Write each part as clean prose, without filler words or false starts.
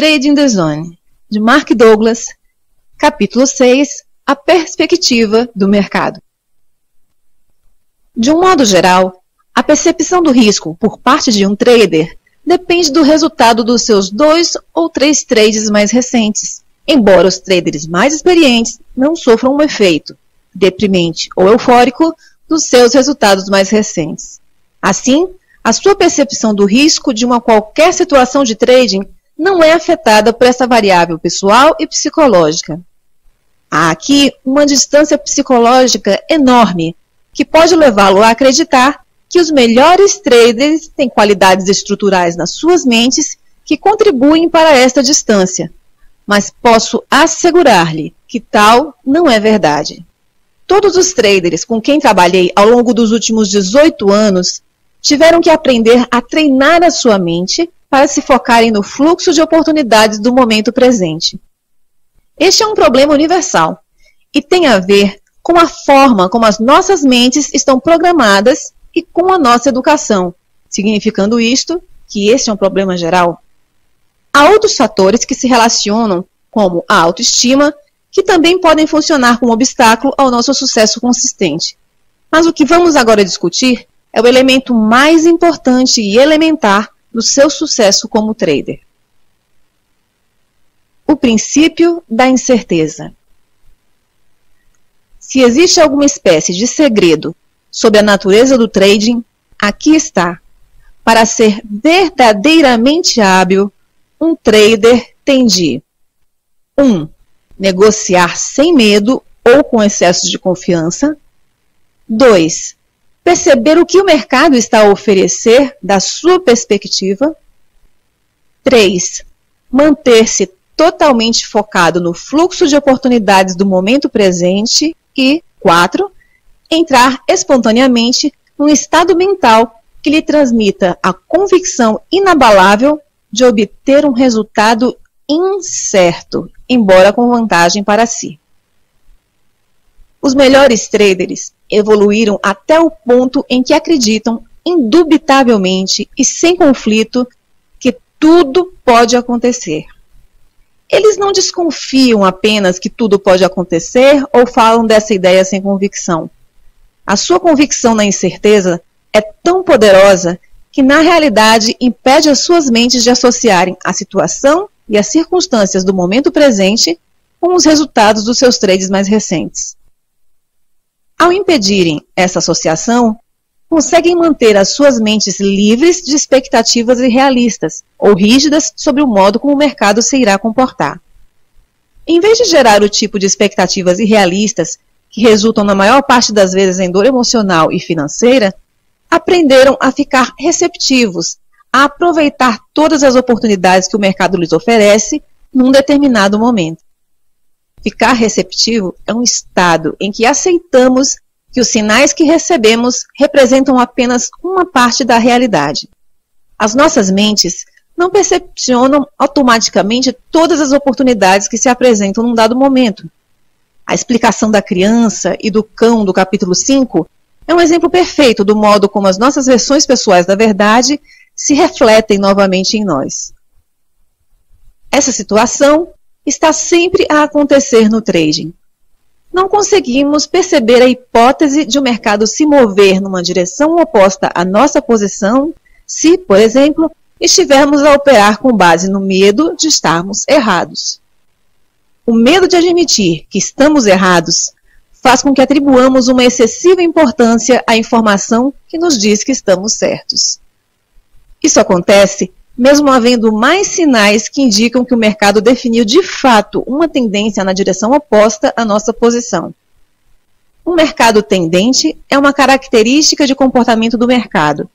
Trading the Zone, de Mark Douglas, capítulo 6, a perspectiva do mercado. De um modo geral, a percepção do risco por parte de um trader depende do resultado dos seus 2 ou 3 trades mais recentes, embora os traders mais experientes não sofram um efeito deprimente ou eufórico dos seus resultados mais recentes. Assim, a sua percepção do risco de uma qualquer situação de trading não é afetada por essa variável pessoal e psicológica. Há aqui uma distância psicológica enorme que pode levá-lo a acreditar que os melhores traders têm qualidades estruturais nas suas mentes que contribuem para esta distância, mas posso assegurar-lhe que tal não é verdade. Todos os traders com quem trabalhei ao longo dos últimos 18 anos tiveram que aprender a treinar a sua mente para se focarem no fluxo de oportunidades do momento presente. Este é um problema universal e tem a ver com a forma como as nossas mentes estão programadas e com a nossa educação, significando isto que este é um problema geral. Há outros fatores que se relacionam, como a autoestima, que também podem funcionar como obstáculo ao nosso sucesso consistente. Mas o que vamos agora discutir é o elemento mais importante e elementar do seu sucesso como trader. O princípio da incerteza. Se existe alguma espécie de segredo sobre a natureza do trading, aqui está. Para ser verdadeiramente hábil, um trader tem de 1. Negociar sem medo ou com excesso de confiança. 2. Perceber o que o mercado está a oferecer da sua perspectiva. 3. Manter-se totalmente focado no fluxo de oportunidades do momento presente. E 4. Entrar espontaneamente num estado mental que lhe transmita a convicção inabalável de obter um resultado incerto, embora com vantagem para si. Os melhores traders evoluíram até o ponto em que acreditam indubitavelmente e sem conflito que tudo pode acontecer. Eles não desconfiam apenas que tudo pode acontecer ou falam dessa ideia sem convicção. A sua convicção na incerteza é tão poderosa que, na realidade, impede as suas mentes de associarem a situação e as circunstâncias do momento presente com os resultados dos seus trades mais recentes. Ao impedirem essa associação, conseguem manter as suas mentes livres de expectativas irrealistas ou rígidas sobre o modo como o mercado se irá comportar. Em vez de gerar o tipo de expectativas irrealistas que resultam na maior parte das vezes em dor emocional e financeira, aprenderam a ficar receptivos, a aproveitar todas as oportunidades que o mercado lhes oferece num determinado momento. Ficar receptivo é um estado em que aceitamos que os sinais que recebemos representam apenas uma parte da realidade. As nossas mentes não percepcionam automaticamente todas as oportunidades que se apresentam num dado momento. A explicação da criança e do cão do capítulo 5 é um exemplo perfeito do modo como as nossas versões pessoais da verdade se refletem novamente em nós. Essa situação está sempre a acontecer no trading. Não conseguimos perceber a hipótese de o mercado se mover numa direção oposta à nossa posição se, por exemplo, estivermos a operar com base no medo de estarmos errados. O medo de admitir que estamos errados faz com que atribuamos uma excessiva importância à informação que nos diz que estamos certos. Isso acontece mesmo havendo mais sinais que indicam que o mercado definiu de fato uma tendência na direção oposta à nossa posição. Um mercado tendente é uma característica de comportamento do mercado,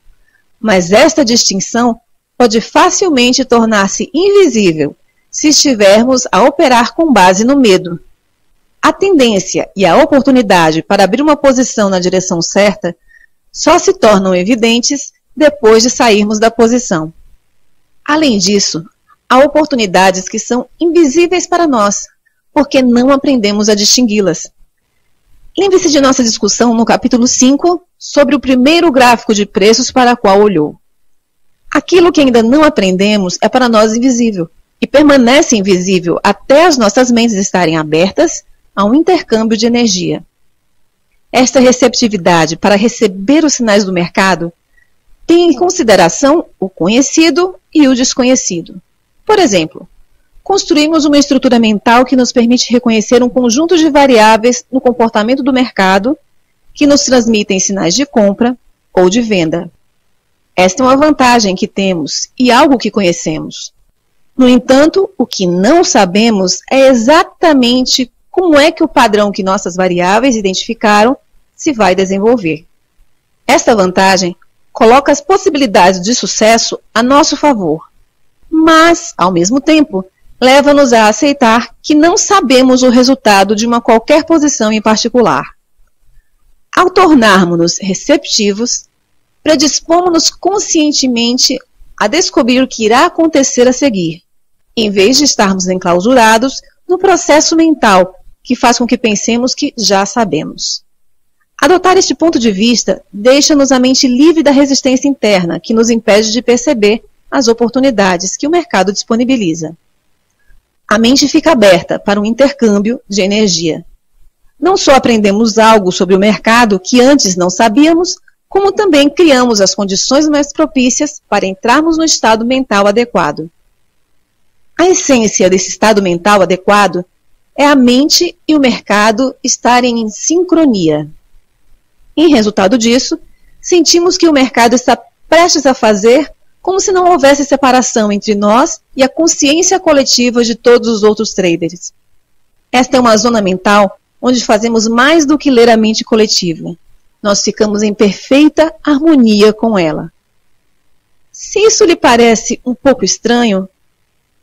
mas esta distinção pode facilmente tornar-se invisível se estivermos a operar com base no medo. A tendência e a oportunidade para abrir uma posição na direção certa só se tornam evidentes depois de sairmos da posição. Além disso, há oportunidades que são invisíveis para nós, porque não aprendemos a distingui-las. Lembre-se de nossa discussão no capítulo 5 sobre o primeiro gráfico de preços para o qual olhou. Aquilo que ainda não aprendemos é para nós invisível, e permanece invisível até as nossas mentes estarem abertas a um intercâmbio de energia. Esta receptividade para receber os sinais do mercado tem em consideração o conhecido e o desconhecido. Por exemplo, construímos uma estrutura mental que nos permite reconhecer um conjunto de variáveis no comportamento do mercado que nos transmitem sinais de compra ou de venda. Esta é uma vantagem que temos e algo que conhecemos. No entanto, o que não sabemos é exatamente como é que o padrão que nossas variáveis identificaram se vai desenvolver. Esta vantagem coloca as possibilidades de sucesso a nosso favor, mas, ao mesmo tempo, leva-nos a aceitar que não sabemos o resultado de uma qualquer posição em particular. Ao tornarmos-nos receptivos, predispomos-nos conscientemente a descobrir o que irá acontecer a seguir, em vez de estarmos enclausurados no processo mental que faz com que pensemos que já sabemos. Adotar este ponto de vista deixa-nos a mente livre da resistência interna que nos impede de perceber as oportunidades que o mercado disponibiliza. A mente fica aberta para um intercâmbio de energia. Não só aprendemos algo sobre o mercado que antes não sabíamos, como também criamos as condições mais propícias para entrarmos no estado mental adequado. A essência desse estado mental adequado é a mente e o mercado estarem em sincronia. Em resultado disso, sentimos que o mercado está prestes a fazer como se não houvesse separação entre nós e a consciência coletiva de todos os outros traders. Esta é uma zona mental onde fazemos mais do que ler a mente coletiva. Nós ficamos em perfeita harmonia com ela. Se isso lhe parece um pouco estranho,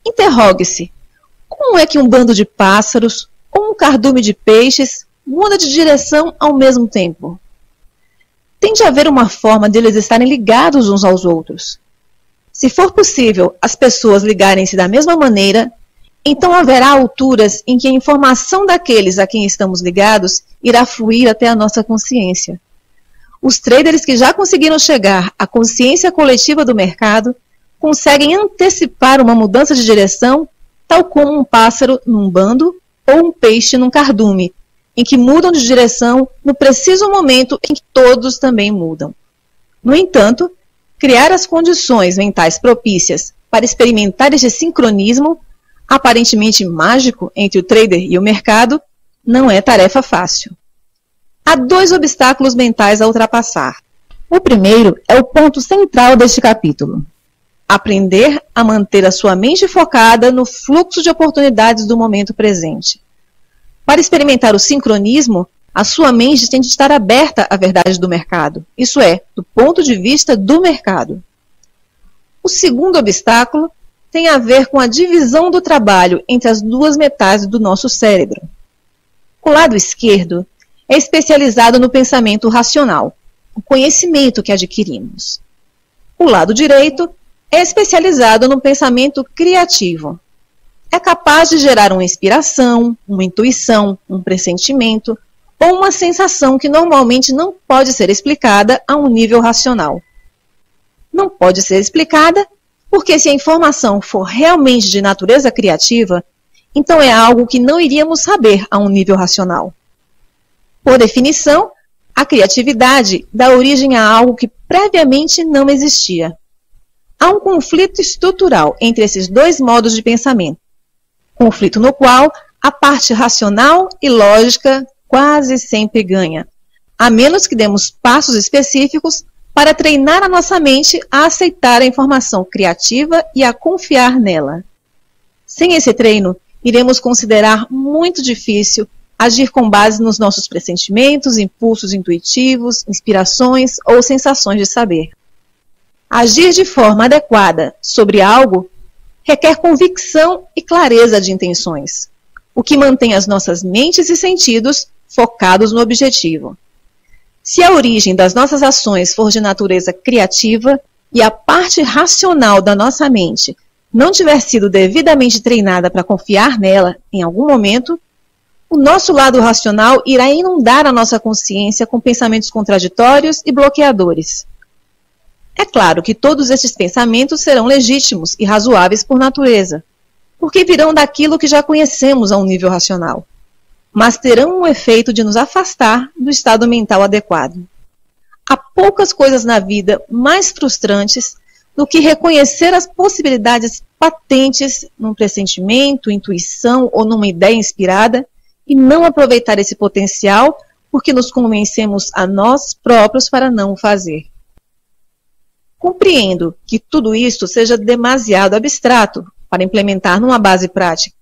interrogue-se: como é que um bando de pássaros ou um cardume de peixes muda de direção ao mesmo tempo? Tem de haver uma forma de eles estarem ligados uns aos outros. Se for possível as pessoas ligarem-se da mesma maneira, então haverá alturas em que a informação daqueles a quem estamos ligados irá fluir até a nossa consciência. Os traders que já conseguiram chegar à consciência coletiva do mercado conseguem antecipar uma mudança de direção, tal como um pássaro num bando ou um peixe num cardume, em que mudam de direção no preciso momento em que todos também mudam. No entanto, criar as condições mentais propícias para experimentar este sincronismo, aparentemente mágico entre o trader e o mercado, não é tarefa fácil. Há 2 obstáculos mentais a ultrapassar. O primeiro é o ponto central deste capítulo: aprender a manter a sua mente focada no fluxo de oportunidades do momento presente. Para experimentar o sincronismo, a sua mente tem de estar aberta à verdade do mercado, isso é, do ponto de vista do mercado. O segundo obstáculo tem a ver com a divisão do trabalho entre as 2 metades do nosso cérebro. O lado esquerdo é especializado no pensamento racional, o conhecimento que adquirimos. O lado direito é especializado no pensamento criativo. É capaz de gerar uma inspiração, uma intuição, um pressentimento ou uma sensação que normalmente não pode ser explicada a um nível racional. Não pode ser explicada porque se a informação for realmente de natureza criativa, então é algo que não iríamos saber a um nível racional. Por definição, a criatividade dá origem a algo que previamente não existia. Há um conflito estrutural entre esses 2 modos de pensamento. Conflito no qual a parte racional e lógica quase sempre ganha, a menos que demos passos específicos para treinar a nossa mente a aceitar a informação criativa e a confiar nela. Sem esse treino, iremos considerar muito difícil agir com base nos nossos pressentimentos, impulsos intuitivos, inspirações ou sensações de saber. Agir de forma adequada sobre algo requer convicção e clareza de intenções, o que mantém as nossas mentes e sentidos focados no objetivo. Se a origem das nossas ações for de natureza criativa e a parte racional da nossa mente não tiver sido devidamente treinada para confiar nela em algum momento, o nosso lado racional irá inundar a nossa consciência com pensamentos contraditórios e bloqueadores. É claro que todos estes pensamentos serão legítimos e razoáveis por natureza. porque virão daquilo que já conhecemos a um nível racional, mas terão um efeito de nos afastar do estado mental adequado. Há poucas coisas na vida mais frustrantes do que reconhecer as possibilidades patentes num pressentimento, intuição ou numa ideia inspirada e não aproveitar esse potencial porque nos convencemos a nós próprios para não o fazer. Compreendo que tudo isto seja demasiado abstrato para implementar numa base prática.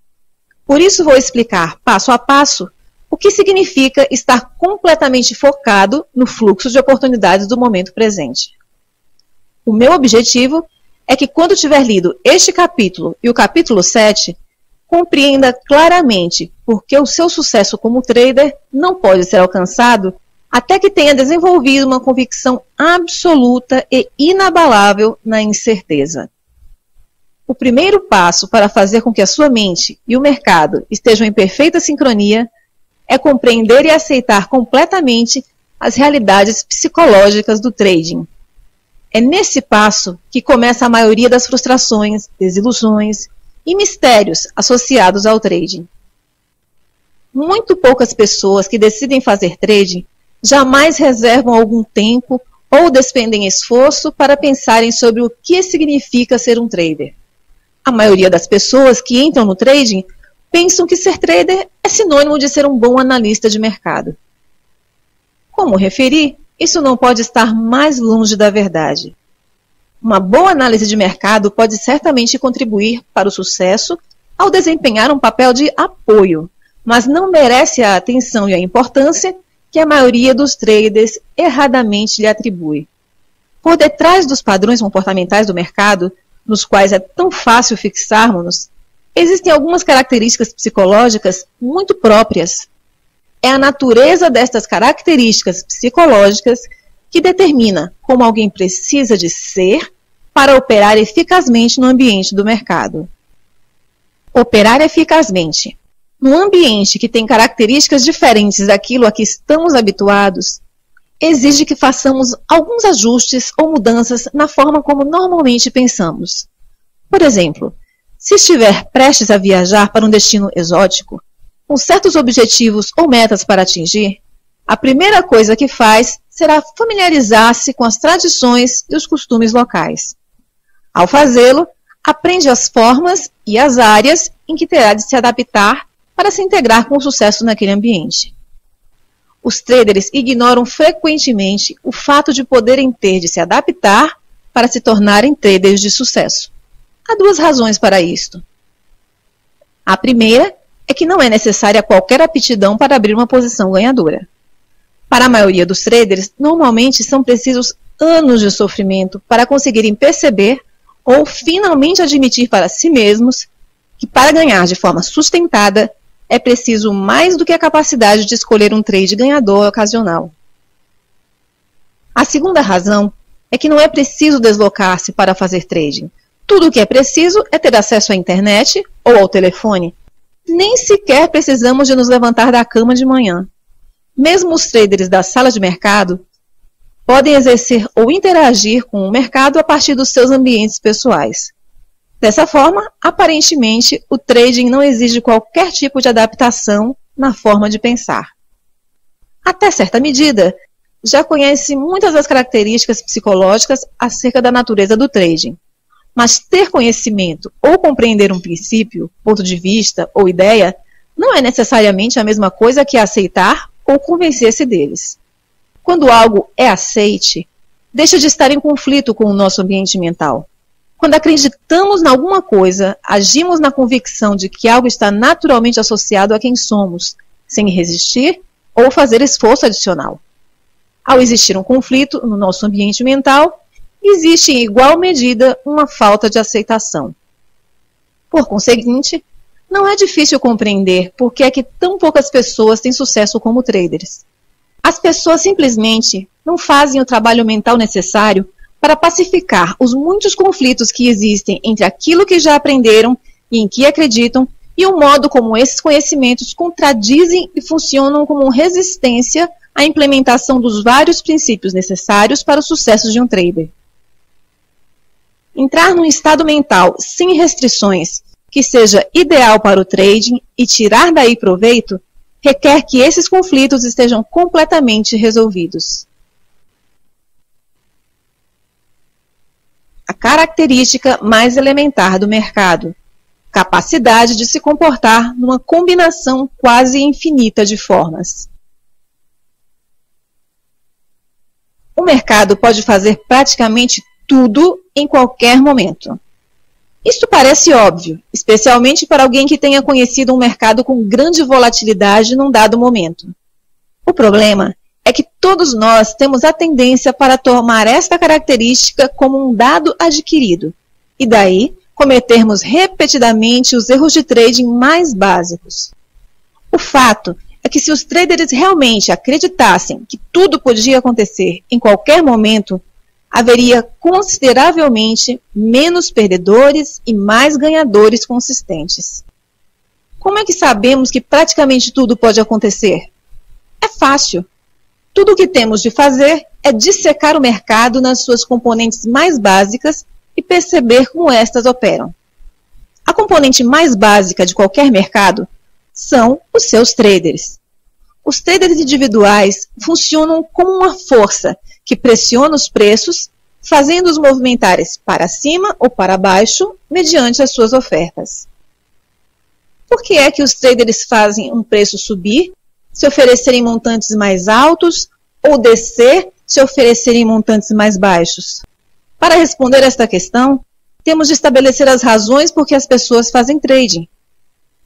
Por isso vou explicar, passo a passo, o que significa estar completamente focado no fluxo de oportunidades do momento presente. O meu objetivo é que quando tiver lido este capítulo e o capítulo 7, compreenda claramente porque o seu sucesso como trader não pode ser alcançado até que tenha desenvolvido uma convicção absoluta e inabalável na incerteza. O primeiro passo para fazer com que a sua mente e o mercado estejam em perfeita sincronia é compreender e aceitar completamente as realidades psicológicas do trading. É nesse passo que começa a maioria das frustrações, desilusões e mistérios associados ao trading. Muito poucas pessoas que decidem fazer trading jamais reservam algum tempo ou despendem esforço para pensarem sobre o que significa ser um trader. A maioria das pessoas que entram no trading pensam que ser trader é sinônimo de ser um bom analista de mercado. Como referi, isso não pode estar mais longe da verdade. Uma boa análise de mercado pode certamente contribuir para o sucesso ao desempenhar um papel de apoio, mas não merece a atenção e a importância que a maioria dos traders erradamente lhe atribui. Por detrás dos padrões comportamentais do mercado, nos quais é tão fácil fixarmos-nos, existem algumas características psicológicas muito próprias. É a natureza destas características psicológicas que determina como alguém precisa de ser para operar eficazmente no ambiente do mercado. Operar eficazmente num ambiente que tem características diferentes daquilo a que estamos habituados, exige que façamos alguns ajustes ou mudanças na forma como normalmente pensamos. Por exemplo, se estiver prestes a viajar para um destino exótico, com certos objetivos ou metas para atingir, a primeira coisa que faz será familiarizar-se com as tradições e os costumes locais. Ao fazê-lo, aprende as formas e as áreas em que terá de se adaptar para se integrar com sucesso naquele ambiente. Os traders ignoram frequentemente o fato de poderem ter de se adaptar para se tornarem traders de sucesso. Há duas razões para isto. A primeira é que não é necessária qualquer aptidão para abrir uma posição ganhadora. Para a maioria dos traders, normalmente são precisos anos de sofrimento para conseguirem perceber ou finalmente admitir para si mesmos que para ganhar de forma sustentada é preciso mais do que a capacidade de escolher um trade ganhador ocasional. A segunda razão é que não é preciso deslocar-se para fazer trading. Tudo o que é preciso é ter acesso à internet ou ao telefone. Nem sequer precisamos de nos levantar da cama de manhã. Mesmo os traders da sala de mercado podem exercer ou interagir com o mercado a partir dos seus ambientes pessoais. Dessa forma, aparentemente, o trading não exige qualquer tipo de adaptação na forma de pensar. Até certa medida, já conhece muitas das características psicológicas acerca da natureza do trading. Mas ter conhecimento ou compreender um princípio, ponto de vista ou ideia não é necessariamente a mesma coisa que aceitar ou convencer-se deles. Quando algo é aceite, deixa de estar em conflito com o nosso ambiente mental. Quando acreditamos em alguma coisa, agimos na convicção de que algo está naturalmente associado a quem somos, sem resistir ou fazer esforço adicional. Ao existir um conflito no nosso ambiente mental, existe em igual medida uma falta de aceitação. Por conseguinte, não é difícil compreender por que é que tão poucas pessoas têm sucesso como traders. As pessoas simplesmente não fazem o trabalho mental necessário para pacificar os muitos conflitos que existem entre aquilo que já aprenderam e em que acreditam e o modo como esses conhecimentos contradizem e funcionam como resistência à implementação dos vários princípios necessários para o sucesso de um trader. Entrar num estado mental sem restrições que seja ideal para o trading e tirar daí proveito, requer que esses conflitos estejam completamente resolvidos. A característica mais elementar do mercado: capacidade de se comportar numa combinação quase infinita de formas. O mercado pode fazer praticamente tudo em qualquer momento. Isto parece óbvio, especialmente para alguém que tenha conhecido um mercado com grande volatilidade num dado momento. O problema é que todos nós temos a tendência para tomar esta característica como um dado adquirido, e daí cometermos repetidamente os erros de trading mais básicos. O fato é que se os traders realmente acreditassem que tudo podia acontecer em qualquer momento, haveria consideravelmente menos perdedores e mais ganhadores consistentes. Como é que sabemos que praticamente tudo pode acontecer? É fácil. Tudo o que temos de fazer é dissecar o mercado nas suas componentes mais básicas e perceber como estas operam. A componente mais básica de qualquer mercado são os seus traders. Os traders individuais funcionam como uma força que pressiona os preços, fazendo-os movimentarem para cima ou para baixo mediante as suas ofertas. Por que é que os traders fazem um preço subir se oferecerem montantes mais altos ou descer se oferecerem montantes mais baixos? Para responder esta questão, temos de estabelecer as razões por que as pessoas fazem trading.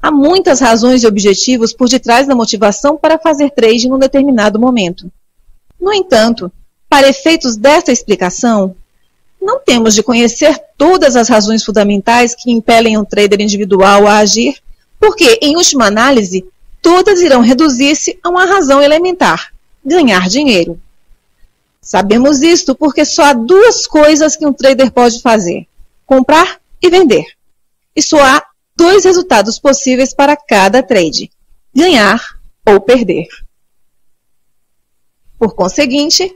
Há muitas razões e objetivos por detrás da motivação para fazer trading num determinado momento. No entanto, para efeitos desta explicação, não temos de conhecer todas as razões fundamentais que impelem um trader individual a agir, porque, em última análise, todas irão reduzir-se a uma razão elementar: ganhar dinheiro. Sabemos isto porque só há duas coisas que um trader pode fazer: comprar e vender. E só há dois resultados possíveis para cada trade: ganhar ou perder. Por conseguinte,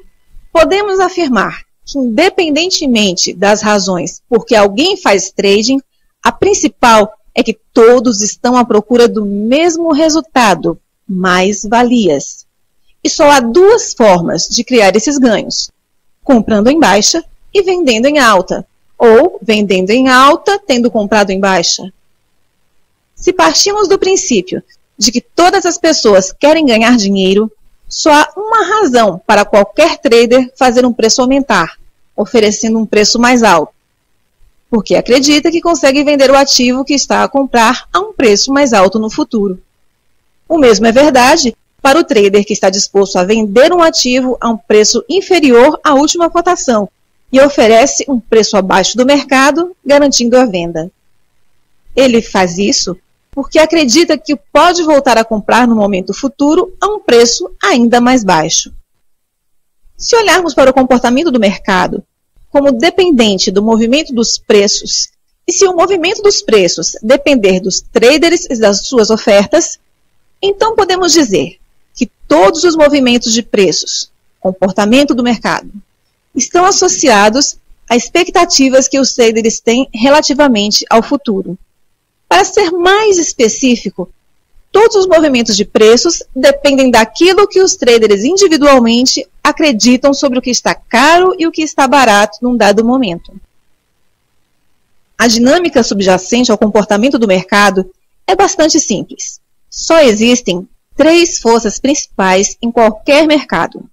podemos afirmar que, independentemente das razões por que alguém faz trading, a principal é que todos estão à procura do mesmo resultado: mais-valias. E só há duas formas de criar esses ganhos: comprando em baixa e vendendo em alta, ou vendendo em alta tendo comprado em baixa. Se partimos do princípio de que todas as pessoas querem ganhar dinheiro, só há uma razão para qualquer trader fazer um preço aumentar, oferecendo um preço mais alto: porque acredita que consegue vender o ativo que está a comprar a um preço mais alto no futuro. O mesmo é verdade para o trader que está disposto a vender um ativo a um preço inferior à última cotação e oferece um preço abaixo do mercado, garantindo a venda. Ele faz isso porque acredita que pode voltar a comprar no momento futuro a um preço ainda mais baixo. Se olharmos para o comportamento do mercado como dependente do movimento dos preços, e se o movimento dos preços depender dos traders e das suas ofertas, então podemos dizer que todos os movimentos de preços, comportamento do mercado, estão associados a expectativas que os traders têm relativamente ao futuro. Para ser mais específico, todos os movimentos de preços dependem daquilo que os traders individualmente acreditam sobre o que está caro e o que está barato num dado momento. A dinâmica subjacente ao comportamento do mercado é bastante simples. Só existem três forças principais em qualquer mercado: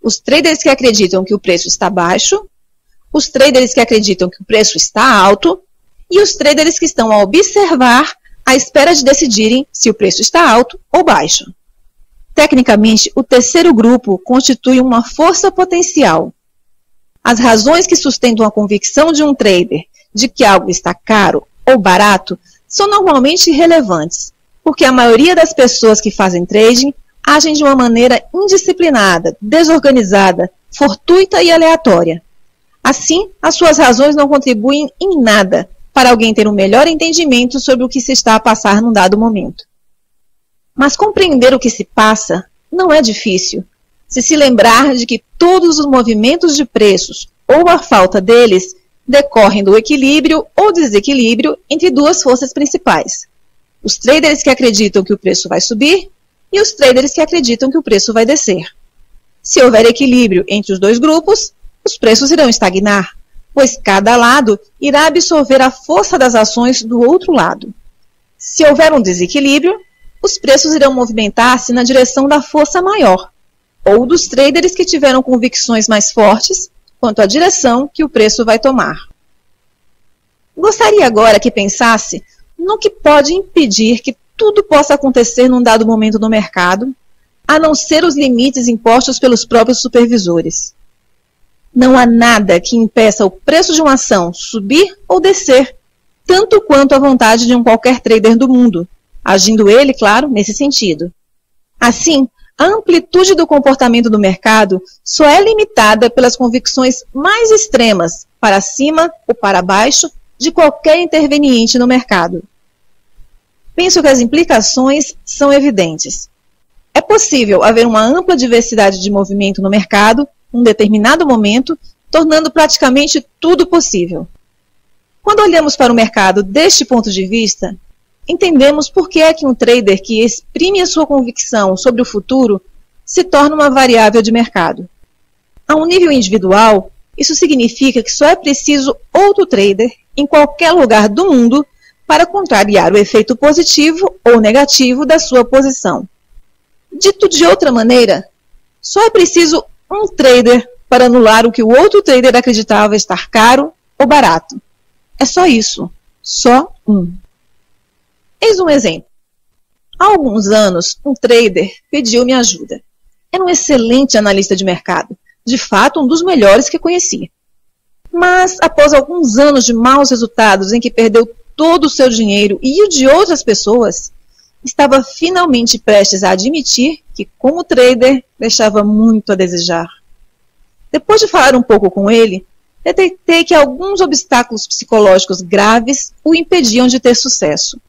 os traders que acreditam que o preço está baixo, os traders que acreditam que o preço está alto e os traders que estão a observar à espera de decidirem se o preço está alto ou baixo. Tecnicamente, o terceiro grupo constitui uma força potencial. As razões que sustentam a convicção de um trader de que algo está caro ou barato são normalmente irrelevantes, porque a maioria das pessoas que fazem trading agem de uma maneira indisciplinada, desorganizada, fortuita e aleatória. Assim, as suas razões não contribuem em nada para alguém ter um melhor entendimento sobre o que se está a passar num dado momento. Mas compreender o que se passa não é difícil, se lembrar de que todos os movimentos de preços, ou a falta deles, decorrem do equilíbrio ou desequilíbrio entre duas forças principais. Os traders que acreditam que o preço vai subir e os traders que acreditam que o preço vai descer. Se houver equilíbrio entre os dois grupos, os preços irão estagnar, pois cada lado irá absorver a força das ações do outro lado. Se houver um desequilíbrio, os preços irão movimentar-se na direção da força maior, ou dos traders que tiveram convicções mais fortes quanto à direção que o preço vai tomar. Gostaria agora que pensasse no que pode impedir que tudo possa acontecer num dado momento no mercado, a não ser os limites impostos pelos próprios supervisores. Não há nada que impeça o preço de uma ação subir ou descer, tanto quanto a vontade de um qualquer trader do mundo, agindo ele, claro, nesse sentido. Assim, a amplitude do comportamento do mercado só é limitada pelas convicções mais extremas, para cima ou para baixo, de qualquer interveniente no mercado. Penso que as implicações são evidentes. É possível haver uma ampla diversidade de movimento no mercado, em um determinado momento, tornando praticamente tudo possível. Quando olhamos para o mercado deste ponto de vista, entendemos por que é que um trader que exprime a sua convicção sobre o futuro se torna uma variável de mercado. A um nível individual, isso significa que só é preciso outro trader em qualquer lugar do mundo para contrariar o efeito positivo ou negativo da sua posição. Dito de outra maneira, só é preciso um trader para anular o que o outro trader acreditava estar caro ou barato. É só isso, só um. Eis um exemplo. Há alguns anos, um trader pediu minha ajuda. Era um excelente analista de mercado, de fato um dos melhores que conheci. Mas, após alguns anos de maus resultados em que perdeu todo o seu dinheiro e o de outras pessoas, estava finalmente prestes a admitir que, como trader, deixava muito a desejar. Depois de falar um pouco com ele, detectei que alguns obstáculos psicológicos graves o impediam de ter sucesso.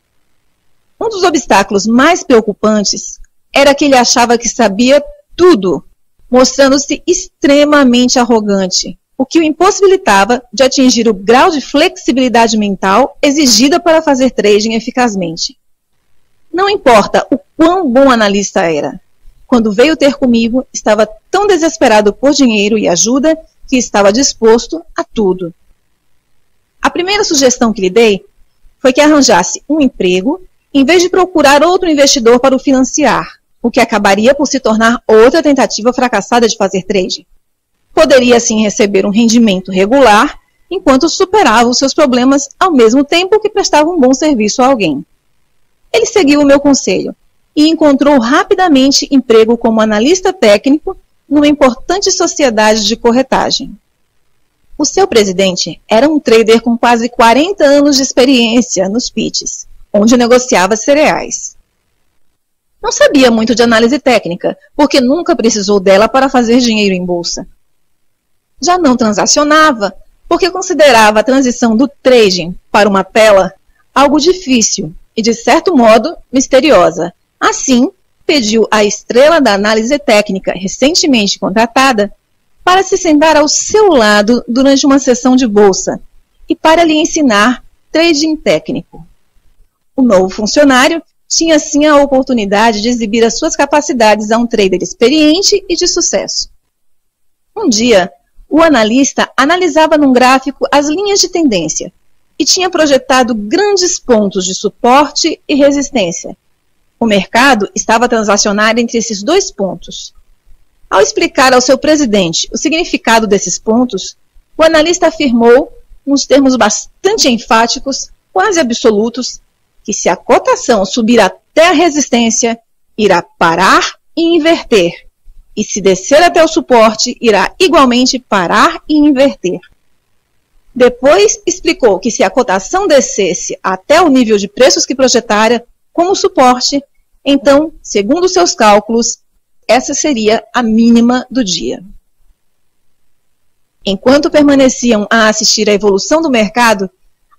Um dos obstáculos mais preocupantes era que ele achava que sabia tudo, mostrando-se extremamente arrogante, o que o impossibilitava de atingir o grau de flexibilidade mental exigida para fazer trading eficazmente. Não importa o quão bom analista era. Quando veio ter comigo, estava tão desesperado por dinheiro e ajuda que estava disposto a tudo. A primeira sugestão que lhe dei foi que arranjasse um emprego em vez de procurar outro investidor para o financiar, o que acabaria por se tornar outra tentativa fracassada de fazer trading. Poderia assim receber um rendimento regular enquanto superava os seus problemas ao mesmo tempo que prestava um bom serviço a alguém. Ele seguiu o meu conselho e encontrou rapidamente emprego como analista técnico numa importante sociedade de corretagem. O seu presidente era um trader com quase 40 anos de experiência nos pitches, onde negociava cereais. Não sabia muito de análise técnica, porque nunca precisou dela para fazer dinheiro em bolsa. Já não transacionava, porque considerava a transição do trading para uma tela algo difícil e, de certo modo, misteriosa. Assim, pediu à estrela da análise técnica recentemente contratada para se sentar ao seu lado durante uma sessão de bolsa e para lhe ensinar trading técnico. O novo funcionário tinha assim a oportunidade de exibir as suas capacidades a um trader experiente e de sucesso. Um dia, o analista analisava num gráfico as linhas de tendência e tinha projetado grandes pontos de suporte e resistência. O mercado estava a transacionar entre esses dois pontos. Ao explicar ao seu presidente o significado desses pontos, o analista afirmou, nos termos bastante enfáticos, quase absolutos, que se a cotação subir até a resistência, irá parar e inverter, e se descer até o suporte, irá igualmente parar e inverter. Depois explicou que se a cotação descesse até o nível de preços que projetara como suporte, então, segundo seus cálculos, essa seria a mínima do dia. Enquanto permaneciam a assistir à evolução do mercado,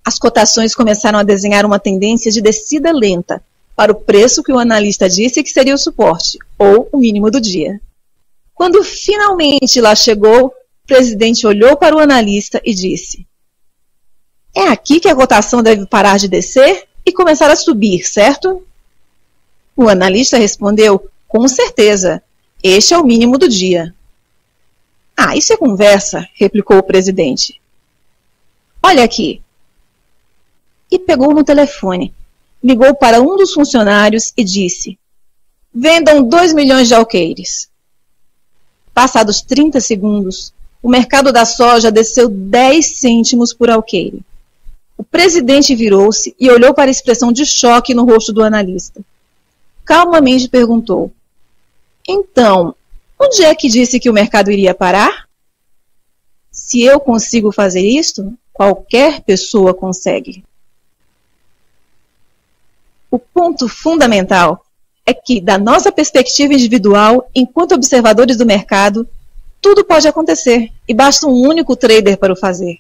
as cotações começaram a desenhar uma tendência de descida lenta para o preço que o analista disse que seria o suporte, ou o mínimo do dia. Quando finalmente lá chegou, o presidente olhou para o analista e disse: É aqui que a cotação deve parar de descer e começar a subir, certo? O analista respondeu, com certeza, este é o mínimo do dia. Ah, isso é conversa, replicou o presidente. Olha aqui. E pegou no telefone, ligou para um dos funcionários e disse, vendam 2 milhões de alqueires. Passados 30 segundos, o mercado da soja desceu 10 cêntimos por alqueire. O presidente virou-se e olhou para a expressão de choque no rosto do analista. Calmamente perguntou, então, onde é que disse que o mercado iria parar? Se eu consigo fazer isto, qualquer pessoa consegue. O ponto fundamental é que, da nossa perspectiva individual, enquanto observadores do mercado, tudo pode acontecer e basta um único trader para o fazer.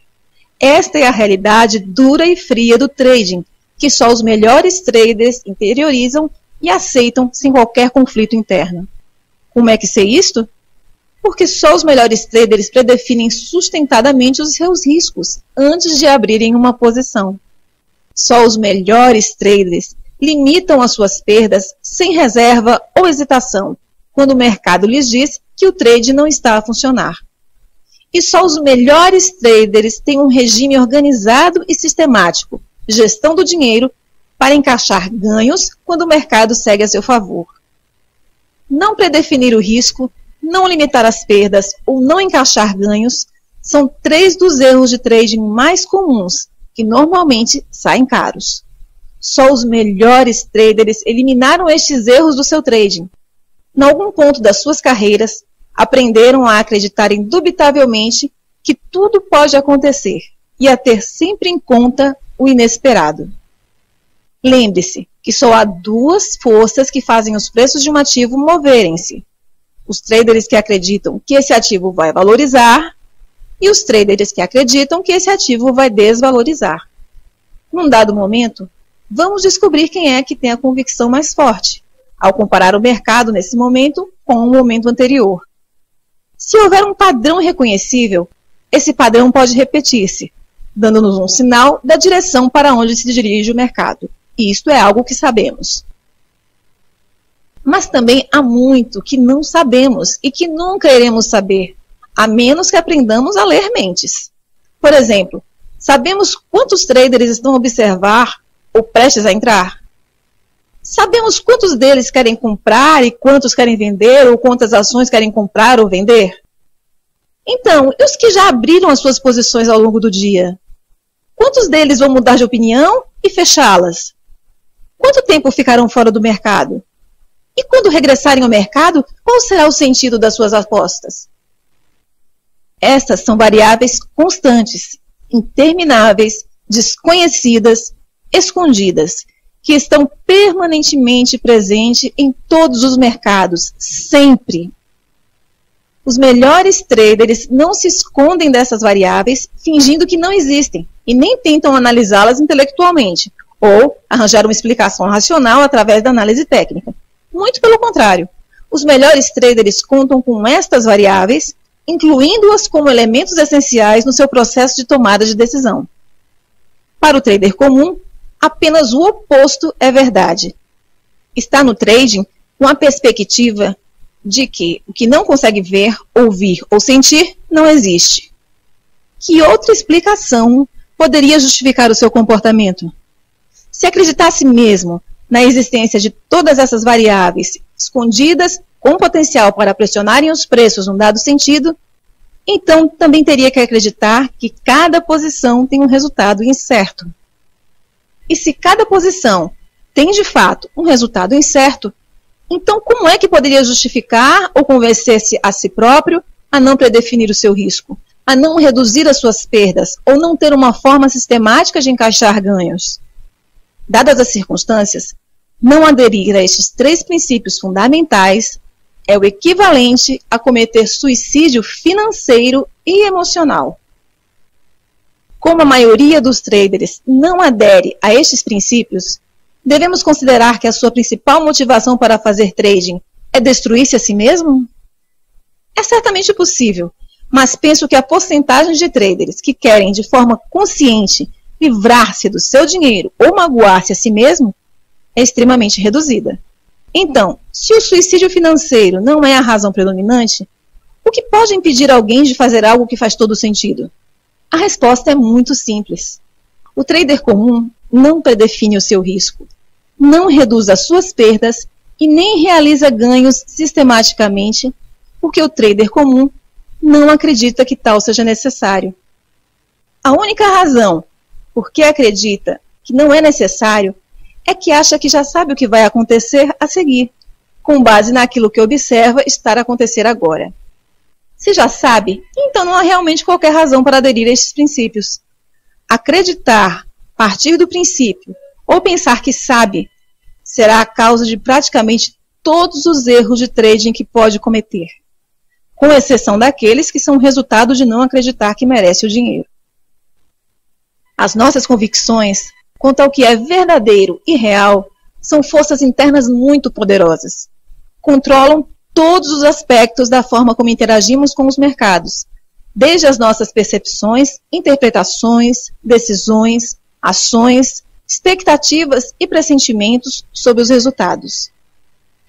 Esta é a realidade dura e fria do trading, que só os melhores traders interiorizam e aceitam sem qualquer conflito interno. Como é que sei isto? Porque só os melhores traders predefinem sustentadamente os seus riscos antes de abrirem uma posição. Só os melhores traders limitam as suas perdas sem reserva ou hesitação, quando o mercado lhes diz que o trade não está a funcionar. E só os melhores traders têm um regime organizado e sistemático, gestão do dinheiro, para encaixar ganhos quando o mercado segue a seu favor. Não predefinir o risco, não limitar as perdas ou não encaixar ganhos são 3 dos erros de trading mais comuns, que normalmente saem caros. Só os melhores traders eliminaram estes erros do seu trading. Em algum ponto das suas carreiras, aprenderam a acreditar indubitavelmente que tudo pode acontecer e a ter sempre em conta o inesperado. Lembre-se que só há 2 forças que fazem os preços de um ativo moverem-se. Os traders que acreditam que esse ativo vai valorizar e os traders que acreditam que esse ativo vai desvalorizar. Num dado momento, vamos descobrir quem é que tem a convicção mais forte, ao comparar o mercado nesse momento com o momento anterior. Se houver um padrão reconhecível, esse padrão pode repetir-se, dando-nos um sinal da direção para onde se dirige o mercado. E isto é algo que sabemos. Mas também há muito que não sabemos e que nunca iremos saber, a menos que aprendamos a ler mentes. Por exemplo, sabemos quantos traders estão a observar ou prestes a entrar? Sabemos quantos deles querem comprar e quantos querem vender, ou quantas ações querem comprar ou vender? Então, e os que já abriram as suas posições ao longo do dia? Quantos deles vão mudar de opinião e fechá-las? Quanto tempo ficarão fora do mercado? E quando regressarem ao mercado, qual será o sentido das suas apostas? Estas são variáveis constantes, intermináveis, desconhecidas, escondidas, que estão permanentemente presentes em todos os mercados, sempre. Os melhores traders não se escondem dessas variáveis, fingindo que não existem, e nem tentam analisá-las intelectualmente, ou arranjar uma explicação racional através da análise técnica. Muito pelo contrário, os melhores traders contam com estas variáveis, incluindo-as como elementos essenciais no seu processo de tomada de decisão. Para o trader comum, apenas o oposto é verdade. Está no trading com a perspectiva de que o que não consegue ver, ouvir ou sentir não existe. Que outra explicação poderia justificar o seu comportamento? Se acreditasse mesmo na existência de todas essas variáveis escondidas com potencial para pressionarem os preços num dado sentido, então também teria que acreditar que cada posição tem um resultado incerto. E se cada posição tem de fato um resultado incerto, então como é que poderia justificar ou convencer-se a si próprio a não predefinir o seu risco, a não reduzir as suas perdas ou não ter uma forma sistemática de encaixar ganhos? Dadas as circunstâncias, não aderir a estes 3 princípios fundamentais é o equivalente a cometer suicídio financeiro e emocional. Como a maioria dos traders não adere a estes princípios, devemos considerar que a sua principal motivação para fazer trading é destruir-se a si mesmo? É certamente possível, mas penso que a porcentagem de traders que querem de forma consciente livrar-se do seu dinheiro ou magoar-se a si mesmo é extremamente reduzida. Então, se o suicídio financeiro não é a razão predominante, o que pode impedir alguém de fazer algo que faz todo sentido? A resposta é muito simples. O trader comum não predefine o seu risco, não reduz as suas perdas e nem realiza ganhos sistematicamente, porque o trader comum não acredita que tal seja necessário. A única razão por que acredita que não é necessário é que acha que já sabe o que vai acontecer a seguir, com base naquilo que observa estar a acontecer agora. Se já sabe, então não há realmente qualquer razão para aderir a estes princípios. Acreditar, partir do princípio, ou pensar que sabe, será a causa de praticamente todos os erros de trading que pode cometer, com exceção daqueles que são resultado de não acreditar que merece o dinheiro. As nossas convicções quanto ao que é verdadeiro e real são forças internas muito poderosas. Controlam todos os aspectos da forma como interagimos com os mercados, desde as nossas percepções, interpretações, decisões, ações, expectativas e pressentimentos sobre os resultados.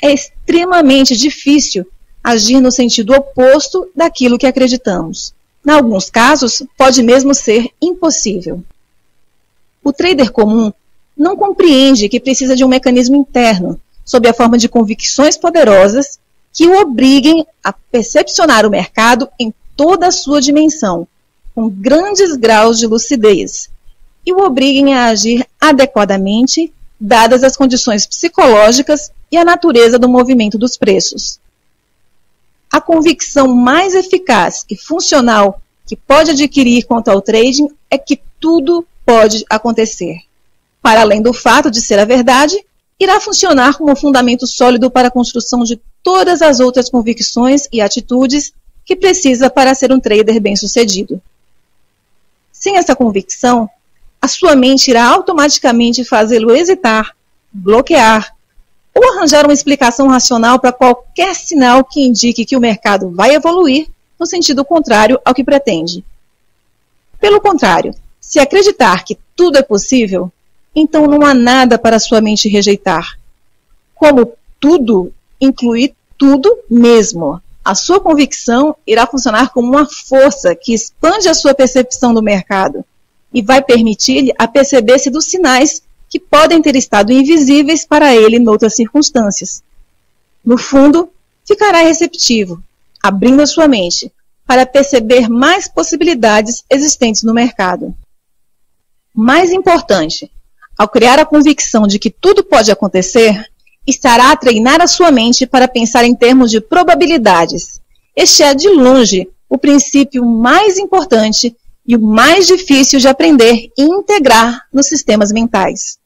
É extremamente difícil agir no sentido oposto daquilo que acreditamos. Em alguns casos, pode mesmo ser impossível. O trader comum não compreende que precisa de um mecanismo interno, sob a forma de convicções poderosas, que o obriguem a percepcionar o mercado em toda a sua dimensão, com grandes graus de lucidez, e o obriguem a agir adequadamente, dadas as condições psicológicas e a natureza do movimento dos preços. A convicção mais eficaz e funcional que pode adquirir quanto ao trading é que tudo pode acontecer. Para além do fato de ser a verdade, irá funcionar como um fundamento sólido para a construção de todas as outras convicções e atitudes que precisa para ser um trader bem-sucedido. Sem essa convicção, a sua mente irá automaticamente fazê-lo hesitar, bloquear ou arranjar uma explicação racional para qualquer sinal que indique que o mercado vai evoluir no sentido contrário ao que pretende. Pelo contrário, se acreditar que tudo é possível, então não há nada para sua mente rejeitar. Como tudo inclui tudo mesmo, a sua convicção irá funcionar como uma força que expande a sua percepção do mercado e vai permitir-lhe aperceber-se dos sinais que podem ter estado invisíveis para ele em outras circunstâncias. No fundo, ficará receptivo, abrindo a sua mente para perceber mais possibilidades existentes no mercado. Mais importante, ao criar a convicção de que tudo pode acontecer, estará a treinar a sua mente para pensar em termos de probabilidades. Este é, de longe, o princípio mais importante e o mais difícil de aprender e integrar nos sistemas mentais.